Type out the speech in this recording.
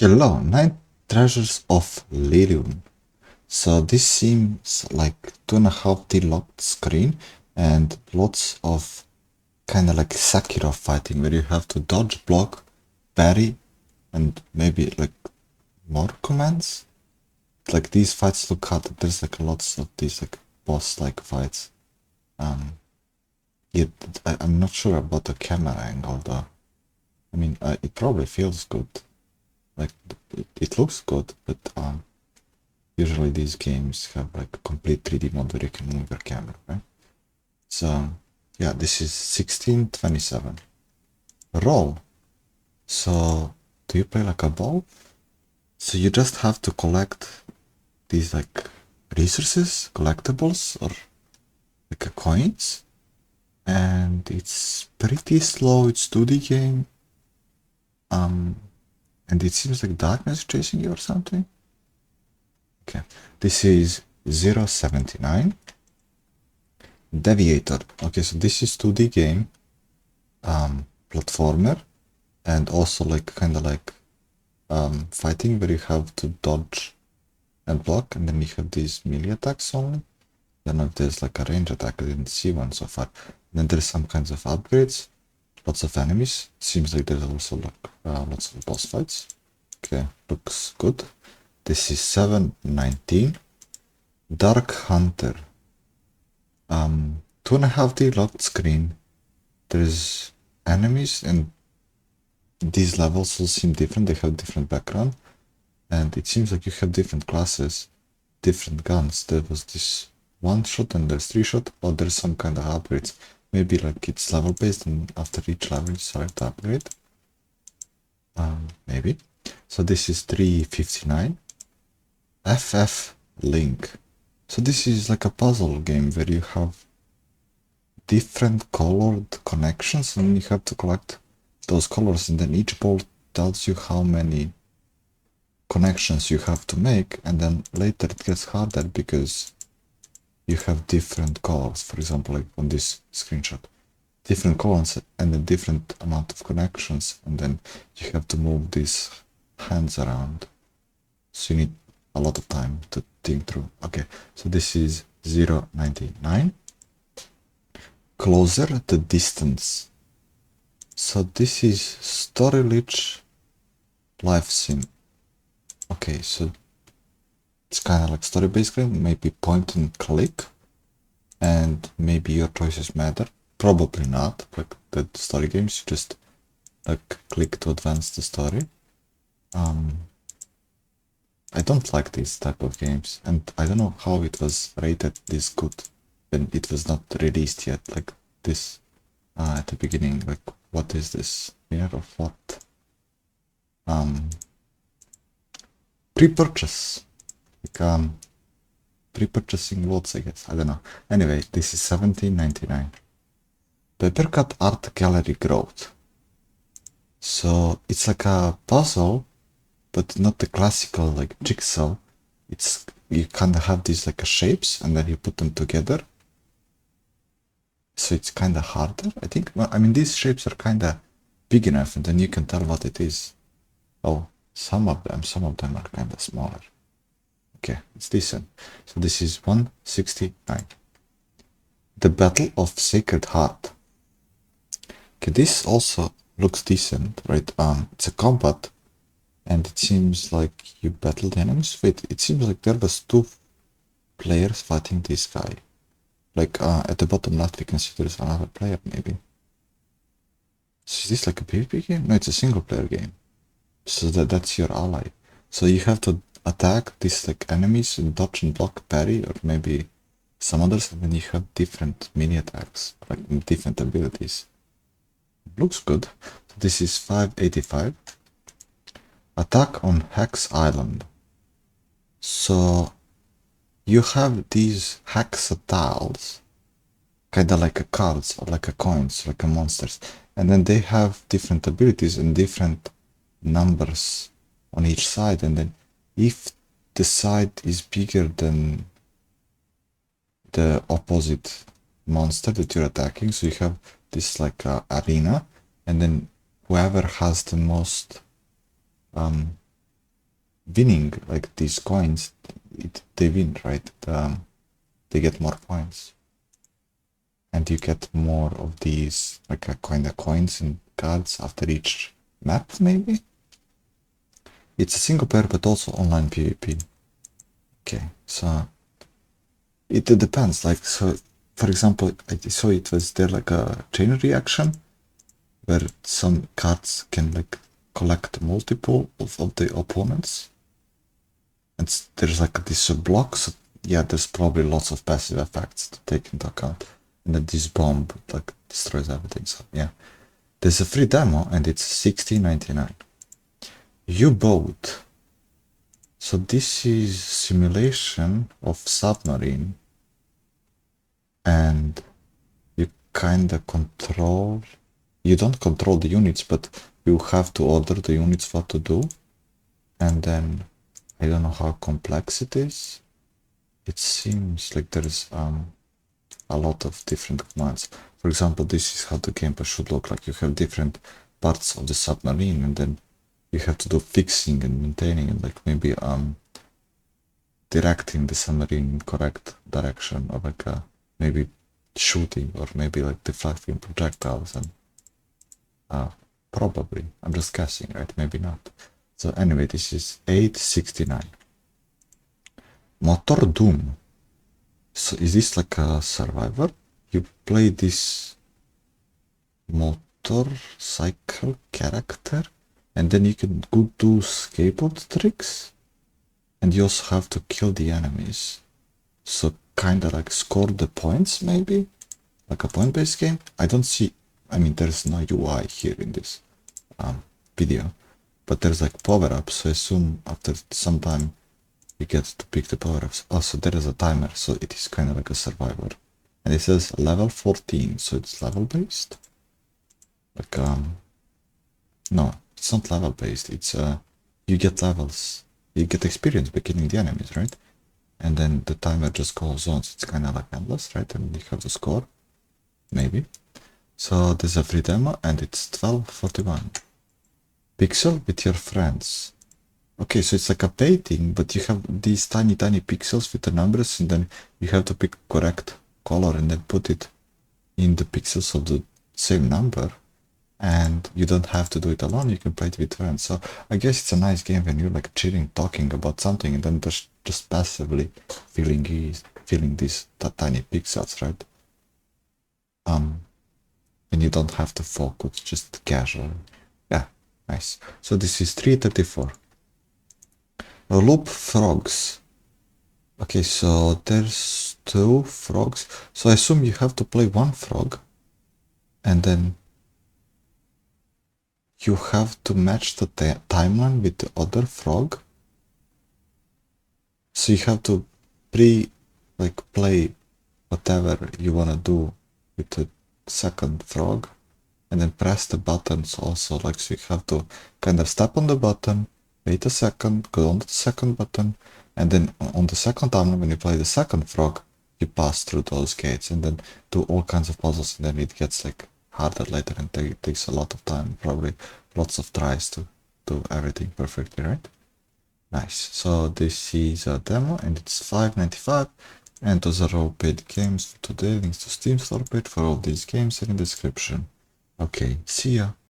Hello, 9 treasures of Liuyin. So this seems like 2.5D locked screen and lots of kind of like Sekiro fighting where you have to dodge, block, parry, and maybe like more commands. Like these fights look hard. There's like lots of these like boss-like fights. Yeah, I'm not sure about the camera angle though. I mean, it probably feels good. Like it looks good, but usually these games have like a complete 3D mode where you can move your camera, right? So yeah, this is 1627. Roll. So do you play like a ball? So you just have to collect these like resources, collectibles, or like coins. And it's pretty slow, it's 2D game. And it seems like darkness chasing you or something. Okay, this is 079. DEVIATOR. Okay, so this is 2D game, platformer, and also like kind of like fighting where you have to dodge and block, and then you have these melee attacks only. I don't know if there's like a range attack, I didn't see one so far. And then there's some kinds of upgrades, lots of enemies. Seems like there's also like lots of boss fights. Okay, looks good. This is 719. Dark Hunter. 2.5D locked screen. There's enemies and these levels all seem different. They have different background and it seems like you have different classes, different guns. There was this one shot and there's 3 shot, or there's some kind of upgrades. Maybe like it's level based and after each level you select the upgrade. Maybe. So this is 359. FF Link. So this is like a puzzle game where you have different colored connections and you have to collect those colors, and then each ball tells you how many connections you have to make, and then later it gets harder because you have different colors. For example, like on this screenshot, different colors and a different amount of connections, and then you have to move these hands around. So you need a lot of time to think through. Okay, so this is 099. Closer the Distance. So this is Story Lich Life Sim. Okay, so it's kind of like story based game, maybe point and click, and maybe your choices matter. Probably not, like the story games, you just like click to advance the story. I don't like these type of games, and I don't know how it was rated this good when it was not released yet, like this at the beginning. Like, what is this? Year of what? Pre-purchase. Like, pre-purchasing lots, I guess. I don't know. Anyway, this is 1799. Papercut Art Gallery-Growth. So it's like a puzzle, but not the classical like jigsaw. It's, you kind of have these like shapes and then you put them together. So it's kind of harder, I think. Well, I mean, these shapes are kind of big enough and then you can tell what it is. Oh, some of them are kind of smaller. Okay, it's decent. So this is 169. The Battle of Sacred Heart. Okay, this also looks decent, right? It's a combat, and it seems like you battle the enemies. Wait, it seems like there was 2 players fighting this guy. Like at the bottom left, we can see there's another player, maybe. So is this like a PvP game? No, it's a single player game. So that's your ally. So you have to attack these like enemies and dodge and block, parry, or maybe some others, and then you have different mini attacks, like different abilities. Looks good. So this is 585. Attack on Hex Island. So you have these hex tiles, kind of like a cards or like a coins, like a monsters, and then they have different abilities and different numbers on each side, and then if the side is bigger than the opposite monster that you're attacking, so you have this like arena, and then whoever has the most winning like these coins, they win, right? They get more points, and you get more of these like kind of coins and cards after each map. Maybe it's a single player but also online PvP. Okay, so it depends. Like, so for example, I saw it was there like a chain reaction where some cards can like collect multiple of the opponents, and there's like this block. So yeah, there's probably lots of passive effects to take into account, and then this bomb like destroys everything. So yeah, there's a free demo and it's $16.99. UBOAT. So this is simulation of submarine, and you kind of control, you don't control the units, but you have to order the units what to do. And then I don't know how complex it is. It seems like there's a lot of different commands. For example, this is how the gameplay should look like. You have different parts of the submarine, and then you have to do fixing and maintaining and like maybe directing the submarine in correct direction, or like maybe shooting, or maybe like deflecting projectiles, and probably, I'm just guessing, right? Maybe not. So anyway, this is $8.69. Motordoom. So is this like a survivor? You play this motorcycle character, and then you can go do skateboard tricks, and you also have to kill the enemies. So kind of like score the points, maybe like a point-based game. I don't see, I mean, there's no UI here in this video, but there's like power-ups. So I assume after some time you get to pick the power-ups. Also, there is a timer, so it is kind of like a survivor. And it says level 14, so it's level-based. Like no, it's not level-based. It's you get levels, you get experience by killing the enemies, right? And then the timer just goes on. So it's kind of like endless, right? And you have to score, maybe. So there's a free demo, and it's $12.41. Pixel with your friends. Okay, so it's like a painting, but you have these tiny pixels with the numbers, and then you have to pick correct color and then put it in the pixels of the same number. And you don't have to do it alone, you can play it with friends. So I guess it's a nice game when you're like chilling, talking about something, and then just passively feeling these tiny pixels, right? And you don't have to focus, just casual. Yeah, nice. So this is $3.34. Loop frogs. Okay, so there's 2 frogs. So I assume you have to play one frog, and then you have to match the timeline with the other frog. So you have to play whatever you wanna do with the second frog, and then press the buttons also. Like, so you have to kind of step on the button, wait a second, go on to the second button, and then on the second timeline, when you play the second frog, you pass through those gates and then do all kinds of puzzles, and then it gets like harder later, and it takes a lot of time, probably lots of tries to do everything perfectly, right? Nice. So this is a demo, and it's $5.95, and those are all paid games for today. Links to Steam store page for all these games are in the description. Okay, see ya.